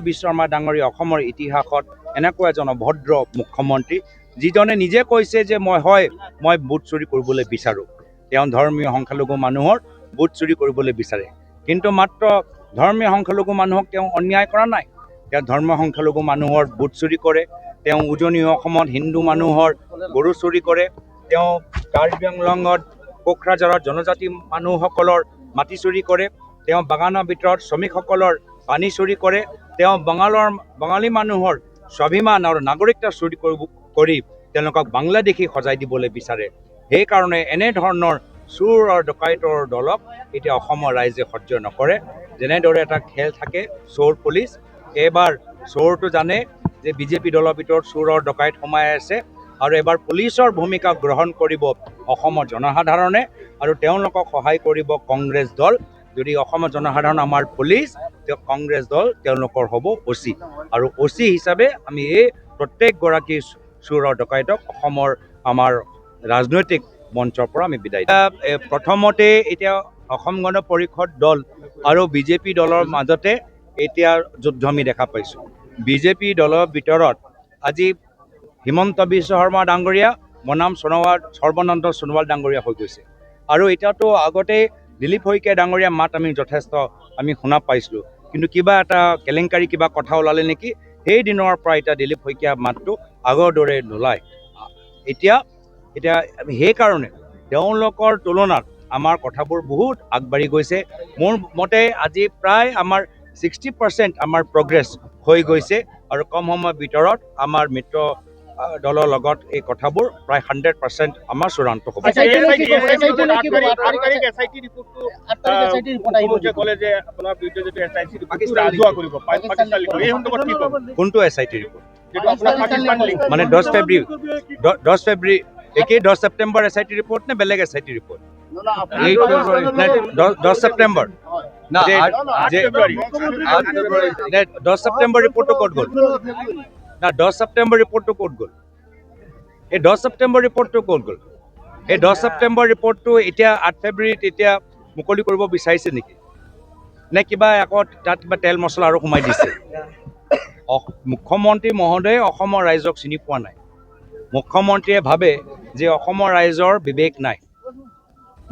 বিশ্ব শৰ্মা ডাঙৰীয়া অসমৰ ইতিহাসত এনেকুৱা এজন অভদ্ৰ মুখ্যমন্ত্ৰী যিজনে নিজে কৈছে যে মই ভোট চুৰি কৰিবলৈ বিচাৰোঁ। তেওঁ ধৰ্মীয় সংখ্যালঘু মানুহৰ ভোট চুৰি কৰিবলৈ বিচাৰে, কিন্তু মাত্ৰ ধৰ্মীয় সংখ্যালঘু মানুহক তেওঁ অন্যায় কৰা নাই। তেওঁ ধৰ্মীয় সংখ্যালঘু মানুহৰ ভোট চুৰি কৰে। তেওঁ উজনি অসমত হিন্দু মানুহৰ গৰু চুৰি কৰে। তেওঁ কাৰ্বি আংলঙত কোকৰাঝাৰত জনজাতি মানুহসকলৰ মাটি চুৰি কৰে। তেওঁ বাগানৰ ভিতৰত শ্ৰমিকসকলৰ পানী চুৰি কৰে। তেওঁ বাঙালী মানুহৰ স্বাভিমান আৰু নাগৰিকতা চুৰি কৰি তেওঁলোকক বাংলাদেশী সজাই দিবলৈ বিচাৰে। সেইকাৰণে এনেধৰণৰ চোৰ আৰু ডকাইতৰ দলক এতিয়া অসমৰ ৰাইজে সহ্য নকৰে। যেনেদৰে এটা খেল থাকে চোৰ পুলিচ, এইবাৰ চোৰটো জানে যে বিজেপি দলৰ ভিতৰত চোৰ আৰু ডকাইত সোমাই আছে, আৰু এবাৰ পুলিচৰ ভূমিকা গ্ৰহণ কৰিব অসমৰ জনসাধাৰণে, আৰু তেওঁলোকক সহায় কৰিব কংগ্ৰেছ দল। যদি অসমৰ জনসাধাৰণ আমাৰ পুলিচ, তেওঁ কংগ্ৰেছ দল তেওঁলোকৰ হ'ব অচি, আৰু অচি হিচাপে আমি এই প্ৰত্যেকগৰাকী চোৰ আৰু ডকাইতক আমাৰ ৰাজনৈতিক মঞ্চৰ পৰা আমি বিদায় দিওঁ। প্ৰথমতে এতিয়া অসম গণ পৰিষদ দল আৰু বিজেপি দলৰ মাজতে এতিয়া যুদ্ধ আমি দেখা পাইছোঁ। বিজেপি দলৰ ভিতৰত আজি হিমন্ত বিশ্ব শৰ্মা ডাঙৰীয়া বনাম সৰ্বানন্দ সোণোৱাল ডাঙৰীয়া হৈ গৈছে, আৰু এতিয়াতো আগতে দিলীপ শইকীয়া ডাঙৰীয়া মাত আমি যথেষ্ট শুনা পাইছিলোঁ, কিন্তু কিবা এটা কেলেংকাৰী কিবা কথা ওলালে নেকি, সেই দিনৰ পৰা এতিয়া দিলীপ শইকীয়া মাতটো আগৰ দৰে নোলায়। এতিয়া সেইকাৰণে তেওঁলোকৰ তুলনাত আমাৰ কথাবোৰ বহুত আগবাঢ়ি গৈছে। মোৰ মতে আজি প্ৰায় আমাৰ 60% আমাৰ প্ৰগ্ৰেছ হৈ গৈছে, আৰু কম সময়ৰ ভিতৰত আমাৰ মিত্ৰ দলৰ লগত এই কথাবোৰ প্ৰায় 100% আমাৰ চূড়ান্ত হ'ব। কোনটো SIT ৰিপৰ্ট? মানে 10 ফেব্ৰুৱাৰী একেই 10 ছেপ্টেম্বৰ SIT ৰিপৰ্ট নে বেলেগ SIT ৰিপৰ্ট? 10 ছেপ্টেম্বৰ 10 ছেপ্টেম্বৰ ৰিপৰ্টটো ক'ত গ'ল? 10 ছেপ্টেম্বৰ ৰিপৰ্টটো ক'ত গ'ল? এই 10 ছেপ্টেম্বৰ ৰিপৰ্টটো ক'ত গ'ল? এই 10 ছেপ্টেম্বৰ ৰিপৰ্টটো এতিয়া 8 ফেব্ৰুৱাৰীত এতিয়া মুকলি কৰিব বিচাৰিছে নেকি, নে কিবা আকৌ তাত কিবা তেল মছলা আৰু সোমাই দিছে? মুখ্যমন্ত্ৰী মহোদয়ে অসমৰ ৰাইজক চিনি পোৱা নাই। মুখ্যমন্ত্ৰীয়ে ভাবে যে অসমৰ ৰাইজৰ বিবেক নাই।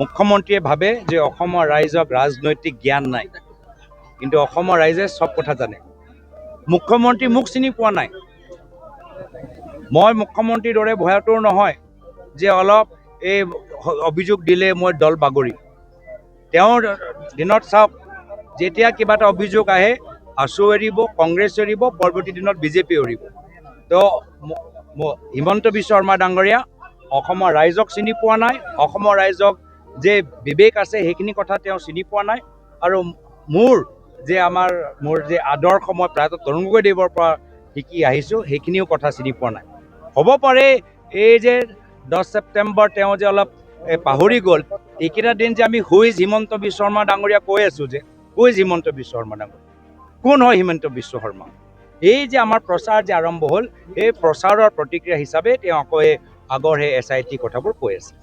মুখ্যমন্ত্ৰীয়ে ভাবে যে অসমৰ ৰাইজক ৰাজনৈতিক জ্ঞান নাই, কিন্তু অসমৰ ৰাইজে চব কথা জানে। মুখ্যমন্ত্ৰী মোক চিনি পোৱা নাই। মই মুখ্যমন্ত্ৰীৰ দৰে ভয়াতুৰ নহয় যে অলপ এই অভিযোগ দিলে মই দল বাগৰিম। তেওঁৰ দিনত চাওক, যেতিয়া কিবা এটা অভিযোগ আহে আছু এৰিব, কংগ্ৰেছ এৰিব, পৰৱৰ্তী দিনত বিজেপি এৰিব। তো হিমন্ত বিশ্ব শৰ্মা ডাঙৰীয়া অসমৰ ৰাইজক চিনি পোৱা নাই। অসমৰ ৰাইজক যে বিবেক আছে সেইখিনি কথা তেওঁ চিনি পোৱা নাই, আৰু মোৰ যে আদৰ্শ মই প্ৰায়তঃ তৰুণ গগৈদেৱৰ পৰা শিকি আহিছোঁ সেইখিনিও কথা চিনি পোৱা নাই। হ'ব পাৰে এই যে 10 ছেপ্টেম্বৰ তেওঁ যে অলপ পাহৰি গ'ল, এইকেইটা দিন যে আমি হুইজ হিমন্ত বিশ্ব শৰ্মা ডাঙৰীয়া কৈ আছোঁ যে হুইজ হিমন্ত বিশ্ব শৰ্মা ডাঙৰীয়া, কোন হয় হিমন্ত বিশ্ব শৰ্মা? এই যে আমাৰ প্ৰচাৰ যে আৰম্ভ হ'ল, এই প্ৰচাৰৰ প্ৰতিক্ৰিয়া হিচাপে তেওঁ আকৌ আগৰ সেই SIT কথাবোৰ কৈ আছে।